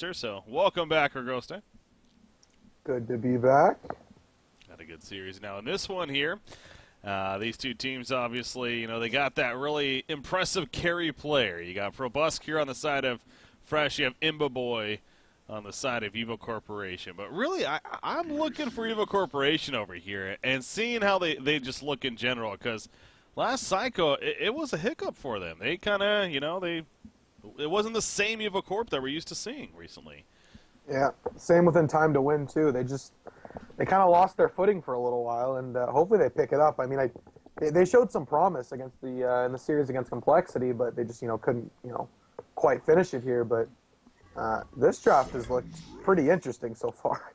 Register. So welcome back, Register. Good to be back. Got a good series now in this one here. These two teams, obviously, they got that really impressive carry player. You got Probusk here on the side of Fresh. You have Imba Boy on the side of Evo Corporation. But really, I'm looking for Evo Corporation over here and seeing how they just look in general. Because last Psycho, it was a hiccup for them. They kind of, it wasn't the same Evo Corp that we're used to seeing recently. Yeah, same within time to win, too. They kind of lost their footing for a little while, and hopefully they pick it up. I mean, they showed some promise against in the series against Complexity, but they just, couldn't, quite finish it here. But this draft has looked pretty interesting so far.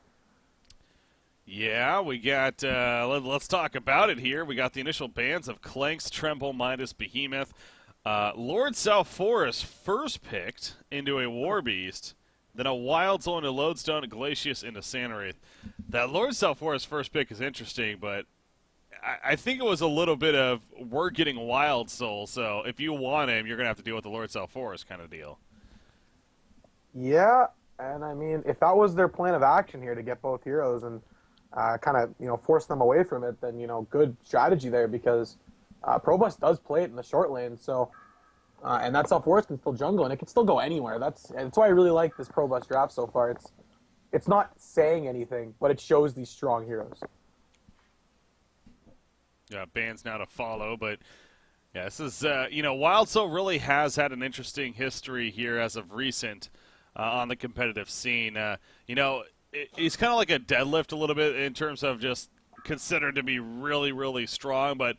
Yeah, we got, let's talk about it here. We got the initial bans of Clanks, Tremble, Midas, Behemoth. Lord South Forest first picked into a War Beast, then a Wild Soul into Lodestone, a Glacius into Sandwraith. That Lord South Forest first pick is interesting, but I think it was a little bit of we're getting Wild Soul, so if you want him, you're going to have to deal with the Lord South Forest kind of deal. Yeah, and I mean, if that was their plan of action here to get both heroes and kind of, force them away from it, then, good strategy there because Probus does play it in the short lane, so and that South Forest can still jungle, and it can still go anywhere. That's why I really like this Probus draft so far. It's not saying anything, but it shows these strong heroes. Yeah, bans now to follow, but yeah, this is, Wild Soul really has had an interesting history here as of recent on the competitive scene. He's kind of like a deadlift a little bit in terms of just considered to be really, really strong, but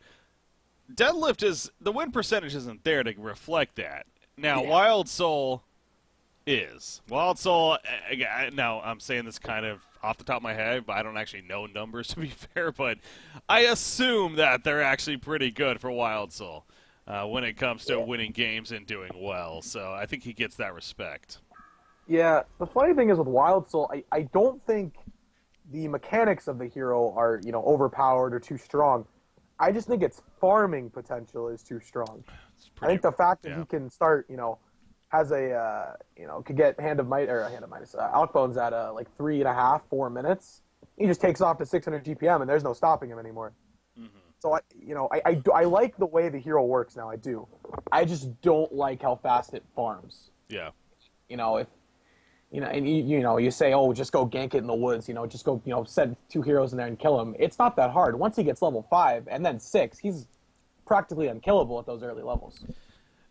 deadlift is the win percentage isn't there to reflect that. Now, Yeah. Wild Soul is. Wild Soul, now I'm saying this kind of off the top of my head, but I don't actually know numbers to be fair, but I assume that they're actually pretty good for Wild Soul when it comes to winning games and doing well. So I think he gets that respect. Yeah, the funny thing is with Wild Soul, I don't think the mechanics of the hero are, overpowered or too strong. I just think its farming potential is too strong. I think the fact that he can start, has a, could get Hand of Midas, Alk Bones at like 3.5, 4 minutes. He just takes off to 600 GPM and there's no stopping him anymore. Mm-hmm. So I like the way the hero works now. I do. I just don't like how fast it farms. Yeah. If and you say, oh, just go gank it in the woods. Just go, send 2 heroes in there and kill him. It's not that hard. Once he gets level 5 and then 6, he's practically unkillable at those early levels.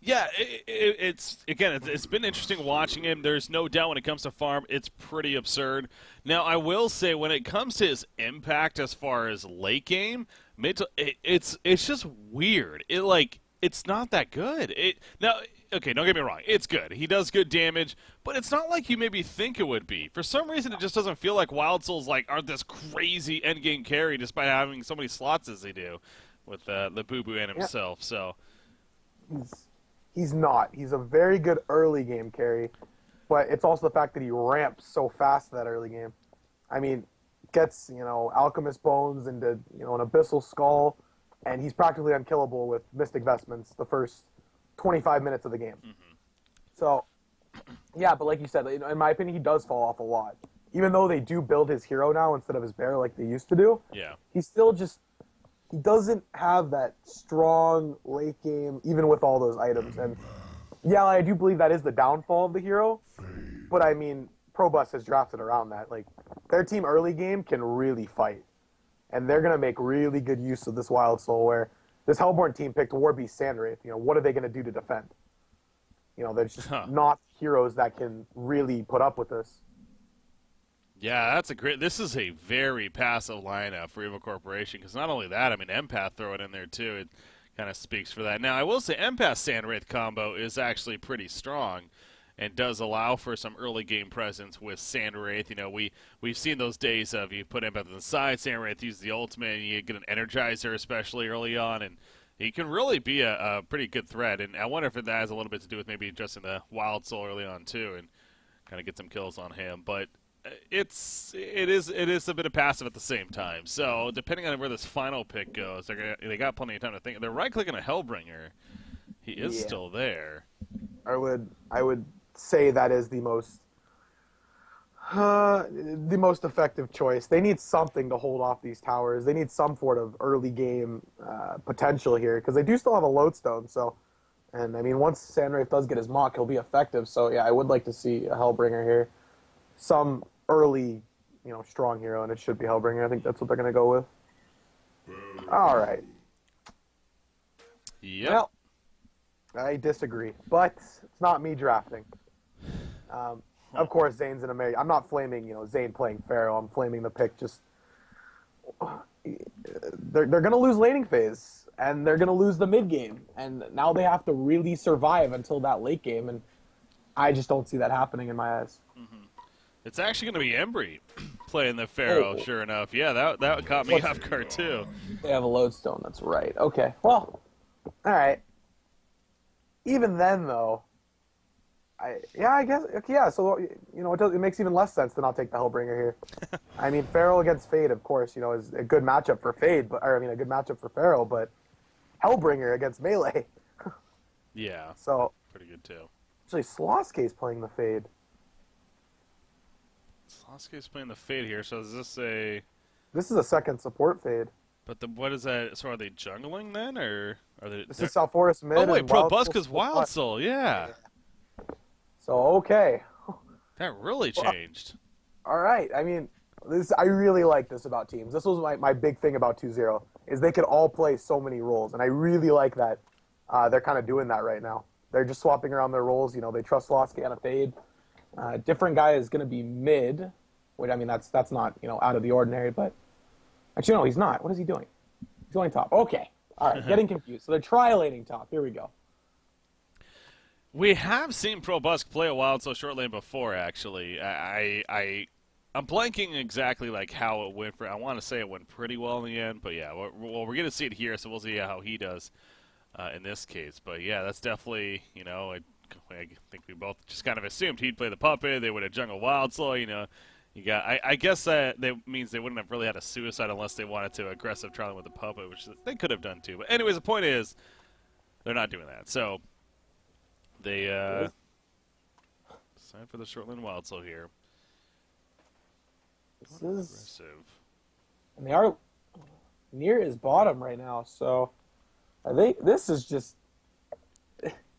Yeah, it's been interesting watching him. There's no doubt when it comes to farm, it's pretty absurd. Now, I will say when it comes to his impact as far as late game, it's just weird. It's not that good. Okay, don't get me wrong. It's good. He does good damage, but it's not like you maybe think it would be. For some reason, it just doesn't feel like Wild Souls aren't this crazy endgame carry despite having so many slots as they do with the Boo Boo and himself. So he's not. He's a very good early game carry, but it's also the fact that he ramps so fast that early game. I mean, gets Alchemist Bones into an Abyssal Skull, and he's practically unkillable with Mystic Vestments the first 25 minutes of the game. Mm-hmm. So, yeah, but like you said, in my opinion, he does fall off a lot. Even though they do build his hero now instead of his bear like they used to do, he still he doesn't have that strong late game, even with all those items. And yeah, I do believe that is the downfall of the hero, but I mean, Probus has drafted around that. Like, their team early game can really fight, and they're going to make really good use of this Wild Soul where this Hellborn team picked Warbeast Sandwraith. What are they going to do to defend? There's just not heroes that can really put up with this. Yeah, this is a very passive lineup for Evo Corporation, because not only that, I mean, Empath throw it in there too. It kind of speaks for that. Now, I will say Empath Sandwraith combo is actually pretty strong and does allow for some early game presence with Sandwraith. We've seen those days of you put Empath on the side, Sandwraith uses the ultimate, and you get an Energizer especially early on, and he can really be a pretty good threat. And I wonder if that has a little bit to do with maybe adjusting the Wild Soul early on too, and kind of get some kills on him. But it is a bit of passive at the same time. So depending on where this final pick goes, they got plenty of time to think. They're right clicking a Hellbringer. He is still there. I would say that is the most The most effective choice. They need something to hold off these towers. They need some sort of early game potential here because they do still have a lodestone. So, and I mean, once Sandwraith does get his mock, he'll be effective. So yeah, I would like to see a Hellbringer here, some early, strong hero, and it should be Hellbringer. I think that's what they're gonna go with. All right. Yep. Well, I disagree, but it's not me drafting. Of course, Zane's an amazing. I'm not flaming, Zane playing Pharaoh. I'm flaming the pick. Just they're going to lose laning phase, and they're going to lose the mid game, and now they have to really survive until that late game, and I just don't see that happening in my eyes. It's actually going to be Embry playing the Pharaoh. Oh. Sure enough, yeah, that caught me off guard too. They have a lodestone. That's right. Okay. Well, all right. Even then, though. I guess, yeah, so, it makes even less sense to not take the Hellbringer here. I mean, Pharaoh against Fade, of course, is a good matchup for Fade, a good matchup for Pharaoh, but Hellbringer against Melee. Yeah, So, pretty good too. actually, Slosske's playing the Fade. Sasuke's playing the Fade here, so is this a... This is a second support Fade. But what is that? So are they jungling then, or are they... This is South Forest mid. Oh wait, and Wild Probuzka's Soul Wild support. Soul, yeah. So, okay. That really changed. All right. I mean, I really like this about teams. This was my big thing about 2-0, is they could all play so many roles, and I really like that they're kind of doing that right now. They're just swapping around their roles. They trust Loski on a Fade. Different guy is going to be mid, which, I mean, that's not, out of the ordinary, but actually, no, he's not. What is he doing? He's going top. Okay. All right, getting confused. So they're trilaning top. Here we go. We have seen Probuzk play a Wild Soul short lane before, actually. I'm blanking exactly like how it went for. I want to say it went pretty well in the end, but yeah, we're going to see it here, so we'll see how he does in this case. But yeah, that's definitely, I think we both just kind of assumed he'd play the puppet. They would have jungle Wild Soul, You got. I guess that means they wouldn't have really had a suicide unless they wanted to aggressive trialing with the puppet, which they could have done too. But anyways, the point is, they're not doing that. So they sign for the shortland Wild Soul here. This is, Aggressive. and they are near his bottom right now. So I think this is just.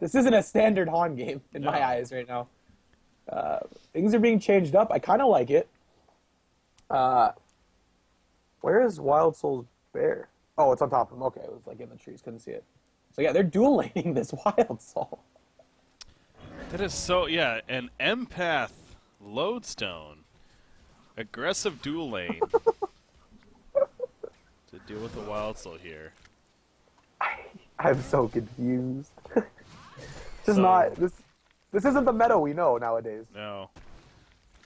This isn't a standard Han game in my eyes right now. Things are being changed up. I kind of like it. Where is Wild Soul's bear? Oh, it's on top of him. Okay, it was like in the trees. Couldn't see it. So yeah, they're dual laning this Wild Soul. That is so, yeah, an empath lodestone. Aggressive dual lane. To deal with the Wild Soul here. I'm so confused. Just not this. This isn't the meta we know nowadays. No.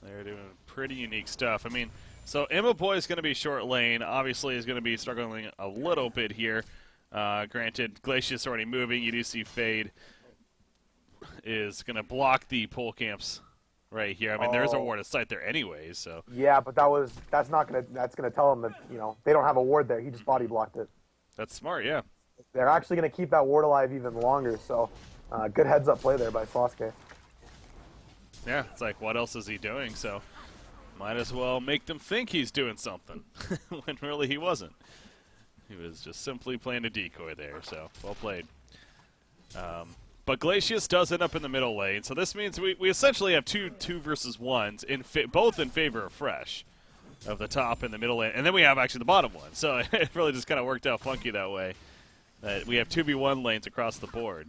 They're doing pretty unique stuff. I mean, so Emma Boy is going to be short lane. Obviously, is going to be struggling a little bit here. Granted, Glacius already moving. You do see Fade is going to block the pole camps right here. I mean, there's a ward of sight there anyways, so. Yeah, but that's gonna tell them that they don't have a ward there. He just body blocked it. That's smart, yeah. They're actually gonna keep that ward alive even longer. So, good heads up play there by Sloske. Yeah, it's like, what else is he doing? So, might as well make them think he's doing something, when really he wasn't. He was just simply playing a decoy there, so, well played. But Glacius does end up in the middle lane, so this means we essentially have two versus ones, both in favor of Fresh, of the top and the middle lane, and then we have actually the bottom one. So it really just kind of worked out funky that way. That we have 2v1 lanes across the board.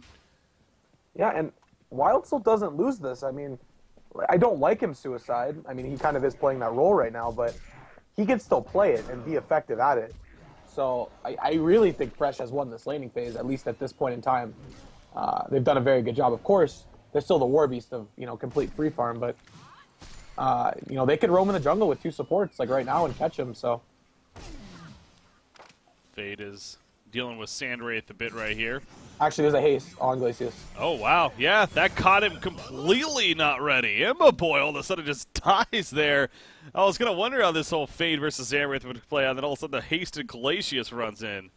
Yeah, and Wild Soul doesn't lose this. I mean, I don't like him suicide. I mean, he kind of is playing that role right now, but he can still play it and be effective at it. So I really think Fresh has won this laning phase, at least at this point in time. They've done a very good job. Of course, they're still the war beast of complete free farm, but they could roam in the jungle with two supports like right now and catch him. So Fade is dealing with Sandwraith a bit right here. actually, there's a haste on Glacius. Oh wow, yeah, that caught him completely not ready. Emma Boy all of a sudden just dies there. I was gonna wonder how this whole Fade versus Sandwraith would play out, and then all of a sudden the hasted Glacius runs in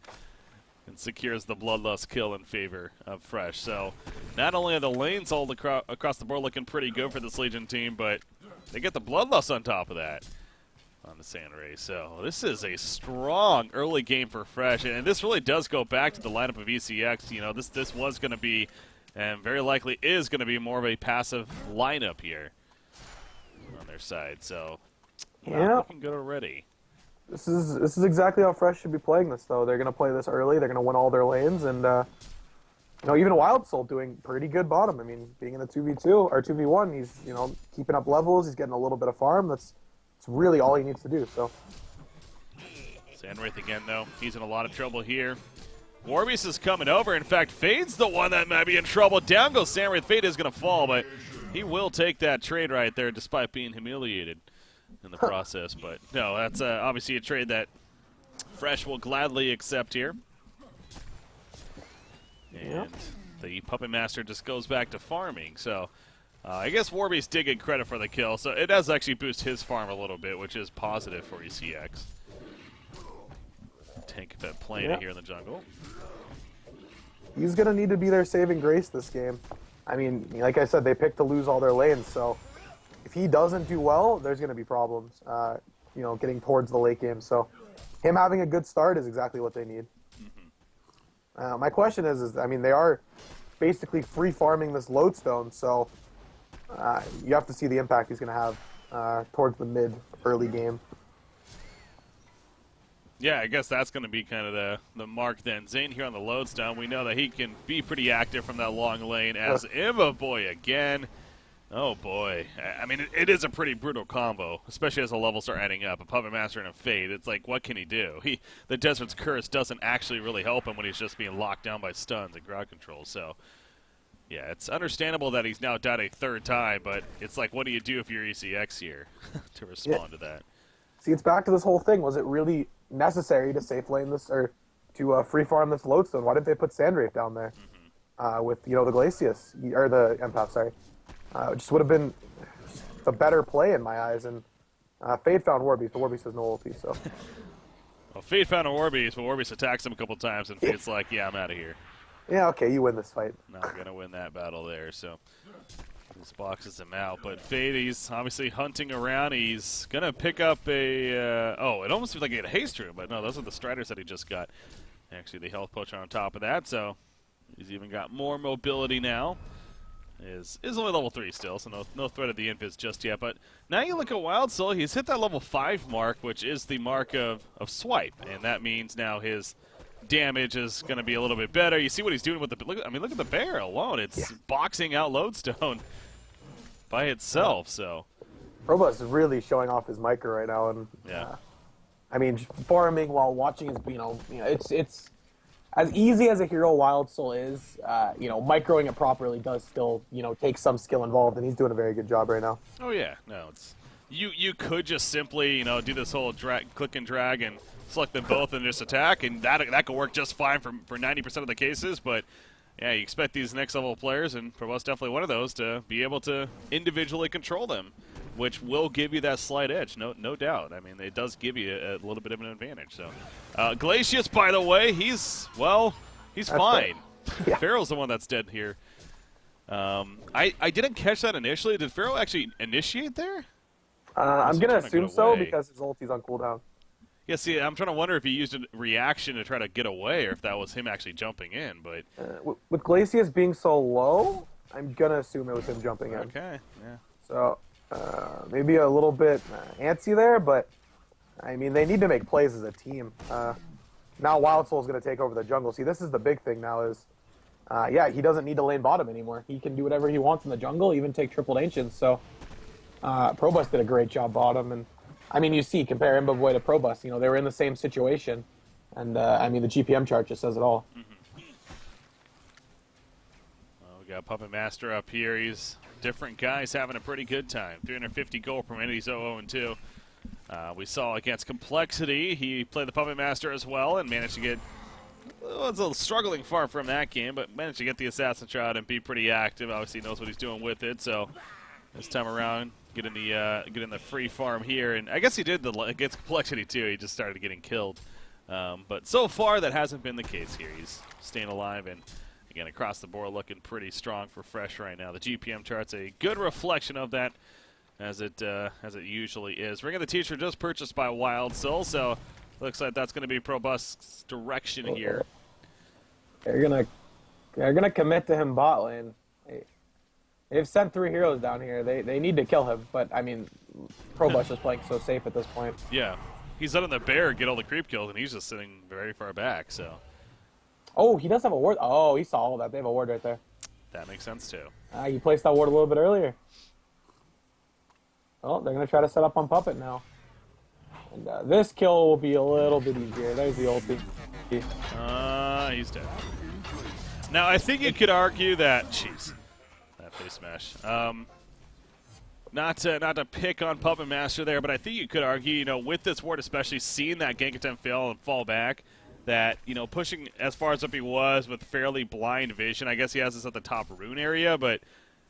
and secures the Bloodlust kill in favor of Fresh. So not only are the lanes all across the board looking pretty good for this Legion team, but they get the Bloodlust on top of that on the Sandray. So this is a strong early game for Fresh, and this really does go back to the lineup of ECX. You know, this was going to be, and very likely is going to be, more of a passive lineup here on their side. So Yeah. looking good already. This is exactly how Fresh should be playing this, though. They're going to play this early. They're going to win all their lanes, and you know, even Wild Soul doing pretty good bottom. I mean, being in the 2v2 or 2v1, he's, you know, keeping up levels. He's getting a little bit of farm. That's really all he needs to do. So Sandwraith again, though. He's in a lot of trouble here. Warbius is coming over. In fact, Fade's the one that might be in trouble. Down goes Sandwraith. Fade is going to fall, but he will take that trade right there despite being humiliated in the process. But no, that's obviously a trade that Fresh will gladly accept here. And the Puppet Master just goes back to farming. So I guess Warby's did get credit for the kill. So it does actually boost his farm a little bit, which is positive for ECX. Tank that playing here in the jungle. he's going to need to be their saving grace this game. I mean, like I said, they picked to lose all their lanes. So if he doesn't do well, there's going to be problems, you know, getting towards the late game. So him having a good start is exactly what they need. My question is, I mean, they are basically free farming this lodestone, so you have to see the impact he's going to have towards the early game. Yeah, I guess that's going to be kind of the mark then. Zane here on the lodestone. We know that he can be pretty active from that long lane as Imba Boy again. Oh boy. I mean, it is a pretty brutal combo, especially as the levels start adding up. A Puppet Master and a Fade. It's like, what can he do? The Desert's Curse doesn't actually really help him when he's just being locked down by stuns and crowd control. So, yeah, it's understandable that he's now died a third time, but it's like, what do you do if you're ECX here to respond to that? See, it's back to this whole thing. Was it really necessary to safe lane this, or to free farm this lodestone? Why didn't they put Sandwraith down there with, you know, the Glacius, or the Empath, sorry. It just would have been a better play in my eyes. And Fade found Warbeast, but Warbeast has no ulti, so. Well, Fade found a Warbeast, but Warbeast attacks him a couple times, and Fade's like, yeah, I'm out of here. Yeah, okay, you win this fight. Not going to win that battle there, so this boxes him out. But Fade, he's obviously hunting around. He's going to pick up a, oh, it almost feels like he had a haste room, but no, those are the Striders that he just got. Actually, the health potion on top of that, so he's even got more mobility now. Is only level 3 still, so no threat of the Invis just yet. But now you look at Wild Soul, he's hit that level 5 mark, which is the mark of Swipe, and that means now his damage is going to be a little bit better. You see what he's doing with the, look at the bear alone. It's boxing out Lodestone by itself. So Probus is really showing off his micro right now, and I mean, farming while watching his, you know, it's as easy as a hero Wild Soul is, you know, microing it properly does still, you know, take some skill involved, and he's doing a very good job right now. Oh yeah, no, it's you could just simply, you know, do this whole click and drag and select them both and just attack, and that could work just fine for 90% of the cases. But yeah, you expect these next level players, and Provo's definitely one of those, to be able to individually control them, which will give you that slight edge, no doubt. I mean, it does give you a little bit of an advantage. So, Glacius, by the way, he's fine. Yeah. Pharaoh's the one that's dead here. I didn't catch that initially. Did Pharaoh actually initiate there? I'm going to assume so because his ulti's on cooldown. Yeah, see, I'm trying to wonder if he used a reaction to try to get away, or if that was him actually jumping in. But with Glacius being so low, I'm going to assume it was him jumping in. Okay, yeah. So maybe a little bit antsy there, but I mean, they need to make plays as a team. Now Wild Soul's going to take over the jungle. See, this is the big thing now is, he doesn't need to lane bottom anymore. He can do whatever he wants in the jungle, even take tripled ancients. So Probus did a great job bottom. And I mean, you see, compare Imba Boy to Probus. You know, they were in the same situation. And I mean, the GPM chart just says it all. Well, we got Puppet Master up here. He's different guys having a pretty good time. 350 gold per minute. He's 0-2. We saw against Complexity, he played the Puppet Master as well and managed to get, well, it's a little struggling far from that game, but managed to get the Assassin Shot and be pretty active. Obviously knows what he's doing with it, so this time around, get in the free farm here. And I guess he did against Complexity too. He just started getting killed. But so far, that hasn't been the case here. He's staying alive, and again, across the board, looking pretty strong for Fresh right now. The GPM chart's a good reflection of that. as it usually is. Ring of the Teacher just purchased by Wild Soul, so looks like that's going to be Probusk's direction here. They're gonna commit to him bot lane. They've sent 3 heroes down here. They need to kill him, but I mean, Probusk is playing so safe at this point. Yeah, he's letting the bear get all the creep kills, and he's just sitting very far back. So. Oh, he does have a ward. Oh, he saw all that. They have a ward right there. That makes sense too. He placed that ward a little bit earlier. Oh, they're gonna try to set up on Puppet now. And this kill will be a little bit easier. There's the ulti. He's dead. Now, I think you could argue that... Jeez. That face smash. Not to pick on Puppet Master there, but I think you could argue, you know, with this ward especially, seeing that gank attempt fail and fall back, that, you know, pushing as far as up he was with fairly blind vision. I guess he has this at the top rune area, but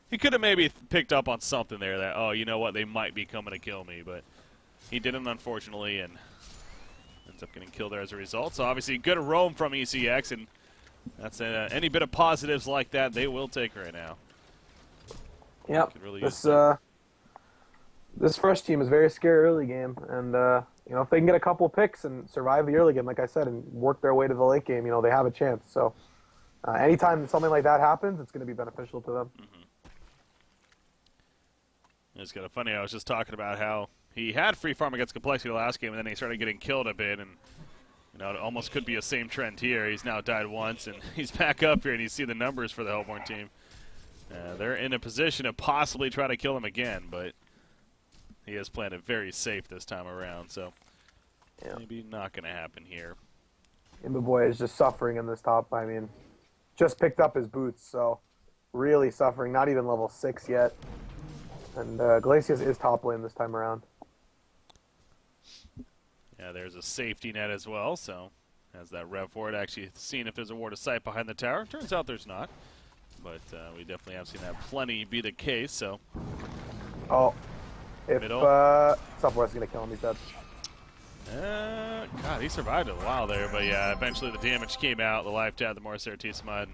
he could have maybe picked up on something there that, oh, you know what, they might be coming to kill me, but he didn't, unfortunately, and ends up getting killed there as a result. So obviously good roam from ECX, and that's any bit of positives like that they will take right now. Yep. Really this Fresh team is very scary early game, and you know, if they can get a couple picks and survive the early game, like I said, and work their way to the late game, you know, they have a chance. So anytime something like that happens, it's going to be beneficial to them. It's kind of funny. I was just talking about how he had free farm against Complexity last game, and then he started getting killed a bit, and you know, it almost could be a same trend here. He's now died once, and he's back up here, and you see the numbers for the Hellborn team. They're in a position to possibly try to kill him again, but he has played it very safe this time around, so maybe not going to happen here. Imba Boy is just suffering in this top. I mean, just picked up his boots, so really suffering. Not even level 6 yet. And Glacius is top lane this time around. Yeah, there's a safety net as well, so has that rev ward actually seen if there's a ward of sight behind the tower. Turns out there's not, but we definitely have seen that plenty be the case, so. Oh, if Southwest is going to kill him, he's dead. God, he survived a while there, but yeah, eventually the damage came out, the life tab, the Morcertis mud.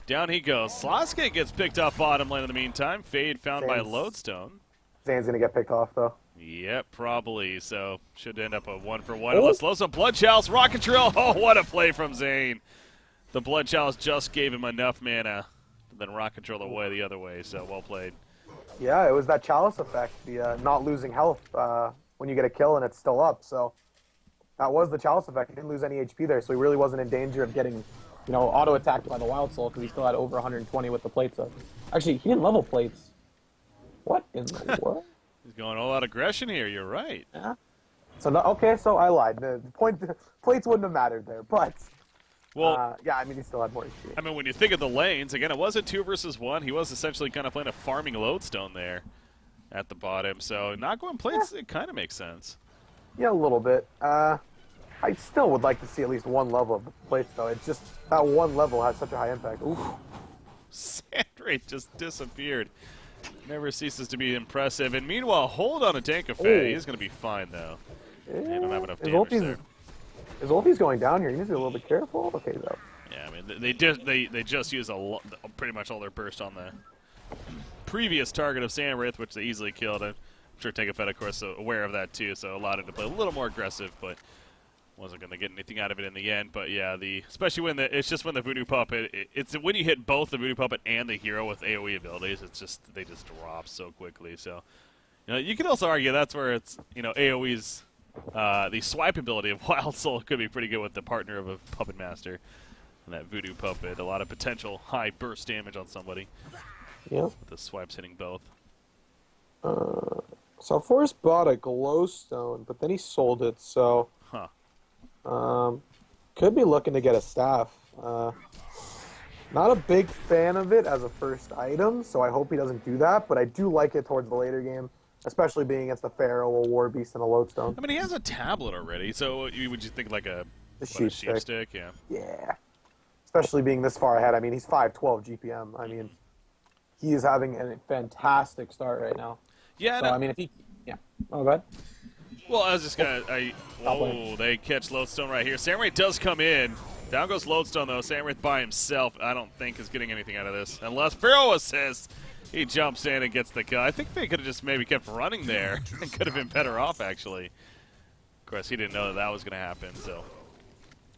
Down he goes. Slotsky gets picked off bottom lane in the meantime. Fade found by Lodestone. Zane's going to get picked off, though. Yep, probably. So should end up a 1-for-1. Unless Lodestone Blood Chalice, Rocket Drill. Oh, what a play from Zane. The Blood Chalice just gave him enough mana to then Rocket Drill away the other way, so well played. Yeah, it was that Chalice effect, the not losing health when you get a kill and it's still up. So that was the Chalice effect. He didn't lose any HP there, so he really wasn't in danger of getting, you know, auto-attacked by the Wild Soul because he still had over 120 with the plates up. Actually, he didn't level plates. What in the world? He's going all out aggression here, you're right. Yeah. So, okay, so I lied. The plates wouldn't have mattered there, but... Well, yeah, I mean, he still had more HP. I mean, when you think of the lanes, again, it was a 2 versus 1. He was essentially kind of playing a farming Lodestone there at the bottom. So not going plates, it kind of makes sense. Yeah, a little bit. I still would like to see at least one level of the plates, though. It's just that one level has such a high impact. Oof. Sandray just disappeared. Never ceases to be impressive. And meanwhile, hold on a Tank of Fae. He's going to be fine, though. They don't have enough damage there. His ulti's going down here. He needs to be a little bit careful. Okay, though. Yeah, I mean, they just use pretty much all their burst on the previous target of Samwraith, which they easily killed. I'm sure Tank of Fae, of course, so aware of that too, so allowed him to play a little more aggressive, but wasn't going to get anything out of it in the end. But yeah, especially when it's just when the Voodoo Puppet, it's when you hit both the Voodoo Puppet and the hero with AoE abilities, they just drop so quickly. So, you know, you could also argue that's where it's, you know, AoE's the swipe ability of Wild Soul could be pretty good with the partner of a Puppet Master and that Voodoo Puppet. A lot of potential high burst damage on somebody. Yeah. With the swipes hitting both. So Forrest bought a glowstone, but then he sold it. So. Could be looking to get a staff. Not a big fan of it as a first item, so I hope he doesn't do that, but I do like it towards the later game, especially being against a Pharaoh, a War Beast, and a Lodestone. I mean, he has a tablet already, so would you think like a sheep stick? Yeah. Yeah. Especially being this far ahead. I mean, he's 512 GPM. I mean, he is having a fantastic start right now. Yeah. So, I mean, if he... Yeah. Oh, go ahead. Well, I was just going to... Oh, they catch Lodestone right here. Samwraith does come in. Down goes Lodestone, though. Samwraith by himself, I don't think, is getting anything out of this. Unless Pharaoh assists. He jumps in and gets the kill. I think they could have just maybe kept running there and could have been better off, actually. Of course, he didn't know that was going to happen, so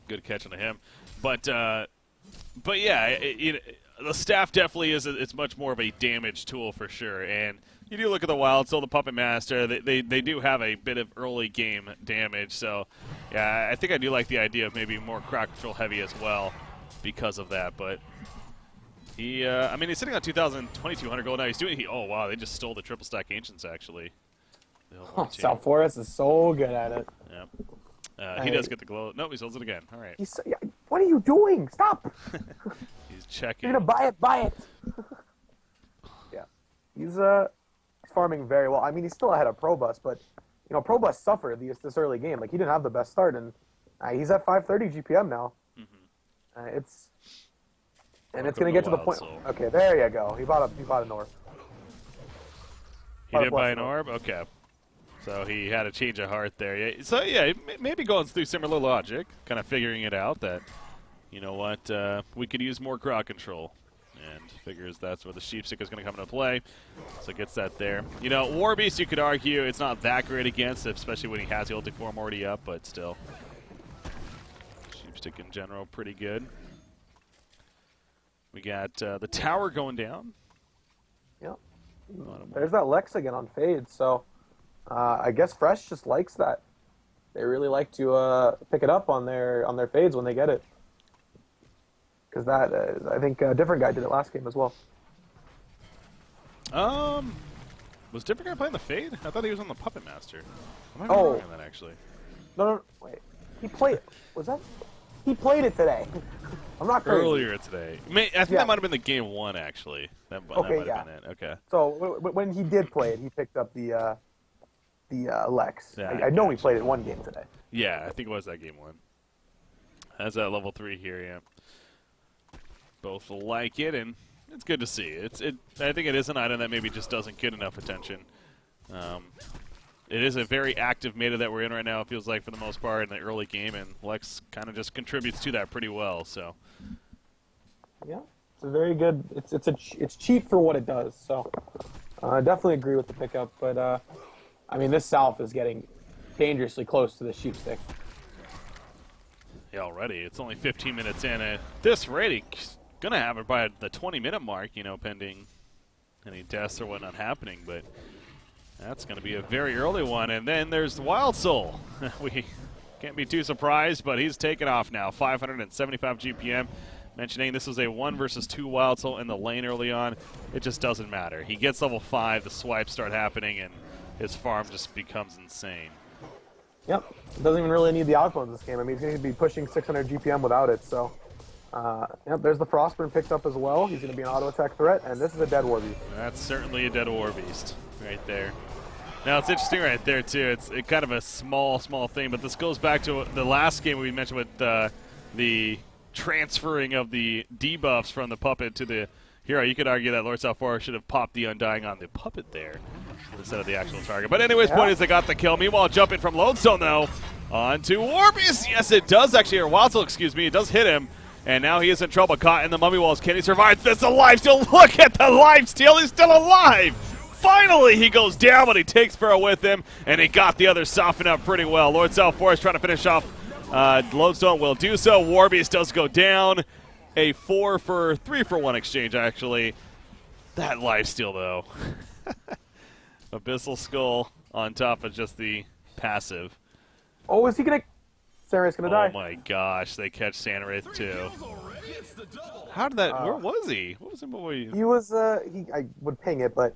good catch on him. But yeah, the staff definitely is. It's much more of a damage tool for sure. And you do look at the Wild Soul, the Puppet Master. They do have a bit of early game damage. So yeah, I think I do like the idea of maybe more crowd control heavy as well because of that. But he, I mean, he's sitting on 2,200 gold now. He's doing. Oh wow, they just stole the triple stack ancients actually. South Forest is so good at it. Yeah. He does get the glow. Nope, he holds it again. All right. What are you doing? Stop! He's checking. You're gonna buy it. Yeah, he's farming very well. I mean, he's still ahead of Probus, but you know, Probus suffered this early game. Like he didn't have the best start, and he's at 530 GPM now. Mm-hmm. It's gonna get to the point. Okay, there you go. He bought an orb. He did buy an orb. Okay. So he had a change of heart there. Yeah, so yeah, maybe going through similar logic, kind of figuring it out that, you know what, we could use more crowd control, and figures that's where the Sheepstick is going to come into play. So gets that there. You know, Warbeast, you could argue it's not that great against, especially when he has the ulti form already up, but still, Sheepstick in general pretty good. We got the tower going down. Yep. There's that Lex again on Fade, so. I guess Fresh just likes that. They really like to pick it up on their fades when they get it. Because that, I think a different guy did it last game as well. Was different guy playing the fade? I thought he was on the Puppet Master. I might be wrong on that actually. No, wait. He played. Was that? He played it today. I'm not crazy. Earlier today. I think that might have been the game one actually. That might have been it. Okay. So when he did play it, he picked up the Lex. Yeah, I know he played it one game today. Yeah, I think it was that game one. That's at level 3 here, yeah. Both like it, and it's good to see. I think it is an item that maybe just doesn't get enough attention. It is a very active meta that we're in right now, it feels like, for the most part, in the early game, and Lex kind of just contributes to that pretty well, so. Yeah, it's a very good, it's cheap for what it does, so I definitely agree with the pickup, but I mean, this South is getting dangerously close to the Sheepstick. Yeah, already. It's only 15 minutes in. At this rate, he's going to have it by the 20-minute mark, you know, pending any deaths or whatnot happening. But that's going to be a very early one. And then there's the Wild Soul. We can't be too surprised, but he's taken off now. 575 GPM. Mentioning this was a 1 versus 2 Wild Soul in the lane early on. It just doesn't matter. He gets level 5, the swipes start happening, and his farm just becomes insane. Yep. Doesn't even really need the outcomes this game. I mean, he's going to be pushing 600 GPM without it, so. Yep, there's the Frostburn picked up as well. He's going to be an auto-attack threat, and this is a dead Warbeast. That's certainly a dead Warbeast right there. Now, it's interesting right there, too. It's kind of a small thing, but this goes back to the last game we mentioned with the transferring of the debuffs from the Puppet to the hero. You could argue that Lord South Forest should have popped the Undying on the Puppet there instead of the actual target. But anyways, point is they got the kill. Meanwhile, jumping from Lodestone, though, onto Warbeast. Yes, it does actually, or Wild Soul, excuse me. It does hit him. And now he is in trouble, caught in the mummy walls. Can he survive this? A lifesteal. Look at the lifesteal. He's still alive. Finally, he goes down, but he takes Pharaoh with him, and he got the other softened up pretty well. Lord South Forest trying to finish off. Lodestone will do so. Warbeast does go down. A 3 for 1 exchange, actually. That lifesteal, though. Abyssal Skull on top of just the passive. Oh, is he going to... Sandwraith's going to die. Oh, my gosh. They catch Sandwraith, too. How did that... where was he? What was him boy? He was... I would ping it, but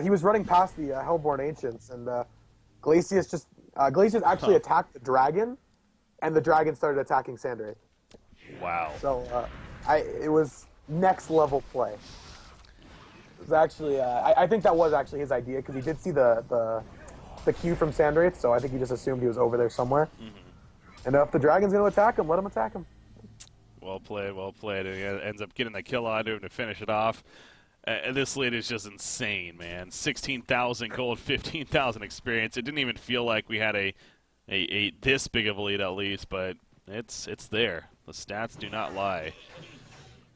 he was running past the Hellborn Ancients, and Glacius just... Glacius actually attacked the dragon, and the dragon started attacking Sandwraith. Wow. So, it was next level play. It was actually, I think that was actually his idea, because he did see the Q from Sandwraith, so I think he just assumed he was over there somewhere. Mm-hmm. And if the dragon's going to attack him, let him attack him. Well played, well played. And he ends up getting the kill onto him to finish it off. This lead is just insane, man. 16,000 gold, 15,000 experience. It didn't even feel like we had a this big of a lead at least, but it's there. The stats do not lie.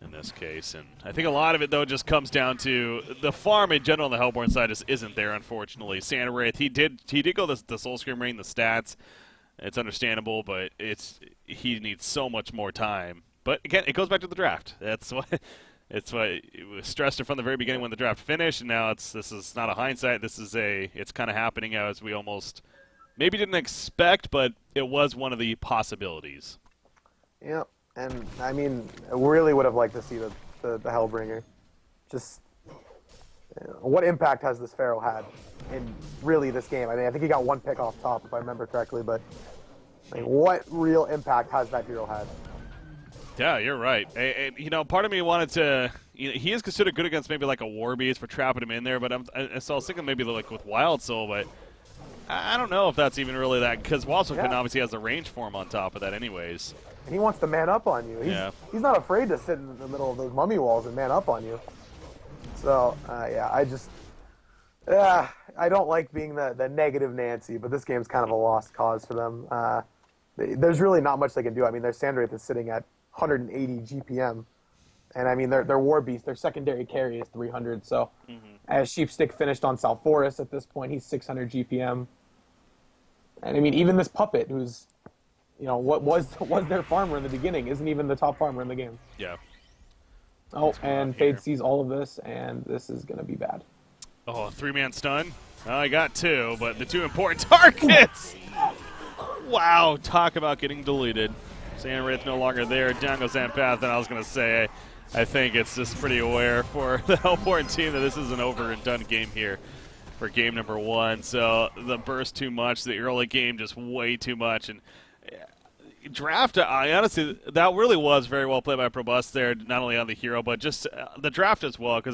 in this case. And I think a lot of it, though, just comes down to the farm in general on the Hellborn side just isn't there, unfortunately. Santa Wraith, he did go the Soul Scream ring, the stats. It's understandable, but he needs so much more time. But again, it goes back to the draft. That's why it was stressed from the very beginning when the draft finished, and now this is not a hindsight. It's kind of happening as we almost maybe didn't expect, but it was one of the possibilities. Yeah, and I mean, I really would have liked to see the Hellbringer. Just what impact has this Pharaoh had in really this game? I mean, I think he got one pick off top, if I remember correctly, but I mean, what real impact has that hero had? Yeah, you're right. And, part of me wanted to. He is considered good against maybe like a War Beast for trapping him in there, but I was thinking maybe like with Wild Soul, but I don't know if that's even really that, because Wild Soul obviously has a range form on top of that, anyways. And he wants to man up on you. He's not afraid to sit in the middle of those mummy walls and man up on you. So I don't like being the negative Nancy, but this game's kind of a lost cause for them. There's really not much they can do. I mean, their Sandwraith is sitting at 180 GPM. And I mean, their War Beast, their secondary carry is 300. So as Sheepstick finished on South Forest at this point, he's 600 GPM. And I mean, even this Puppet, who's, what was their farmer in the beginning, isn't even the top farmer in the game. Yeah. Oh, and Fade sees all of this, and this is going to be bad. Oh, a 3-man stun? Well, I got 2, but the 2 important targets! Wow, talk about getting deleted. Sandwraith no longer there. Down goes Empath, and I was going to say, I think it's just pretty aware for the Hellborn team that this is an over and done game here for game number 1. So the burst too much, the early game just way too much. And draft, I honestly, that really was very well played by Probust there, not only on the hero, but just the draft as well, because